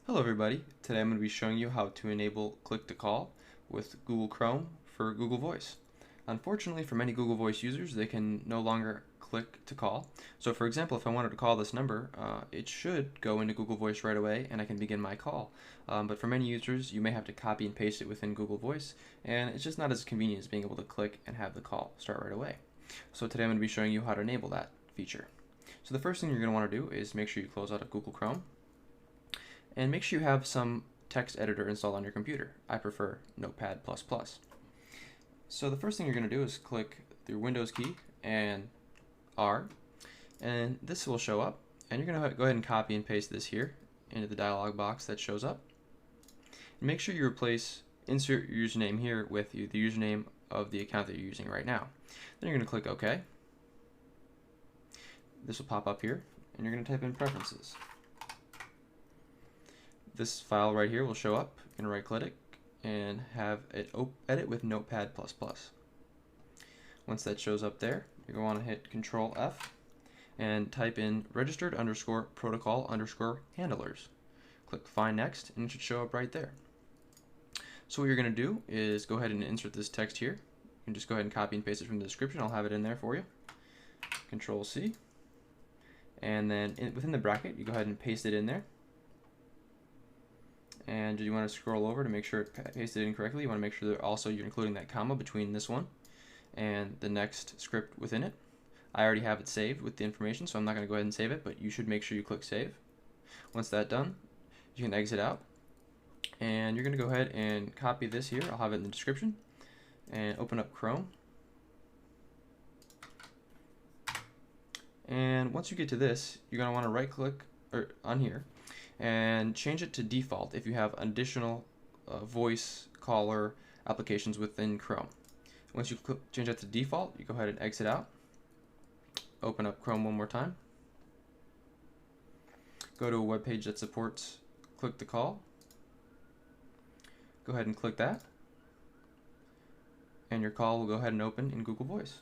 Hello everybody, today I'm going to be showing you how to enable click to call with Google Chrome for Google Voice. Unfortunately for many Google Voice users they can no longer click to call. So for example, if I wanted to call this number, it should go into Google Voice right away and I can begin my call. But for many users you may have to copy and paste it within Google Voice, and it's just not as convenient as being able to click and have the call start right away. So today I'm going to be showing you how to enable that feature. So the first thing you're going to want to do is make sure you close out of Google Chrome. And make sure you have some text editor installed on your computer. I prefer Notepad++. So the first thing you're going to do is click the Windows key and R, and this will show up. And you're going to go ahead and copy and paste this here into the dialog box that shows up. And make sure you insert your username here with the username of the account that you're using right now. Then you're going to click OK. This will pop up here, and you're going to type in preferences. This file right here will show up. You're going to right click it and have it edit with Notepad++. Once that shows up there, you're going to want to hit Control F and type in registered_protocol_handlers. Click Find Next and it should show up right there. So what you're going to do is go ahead and insert this text here. You can just go ahead and copy and paste it from the description. I'll have it in there for you. Control C. And then within the bracket, you go ahead and paste it in there. And you want to scroll over to make sure it pasted in correctly. You want to make sure that also you're including that comma between this one and the next script within it. I already have it saved with the information, so I'm not going to go ahead and save it, but you should make sure you click save. Once that's done, you can exit out. And you're going to go ahead and copy this here. I'll have it in the description. And open up Chrome. And once you get to this, you're going to want to right click on here and change it to default if you have additional voice caller applications within Chrome. Once you change that to default, you go ahead and exit out. Open up Chrome one more time. Go to a web page that supports click to call. Go ahead and click that. And your call will go ahead and open in Google Voice.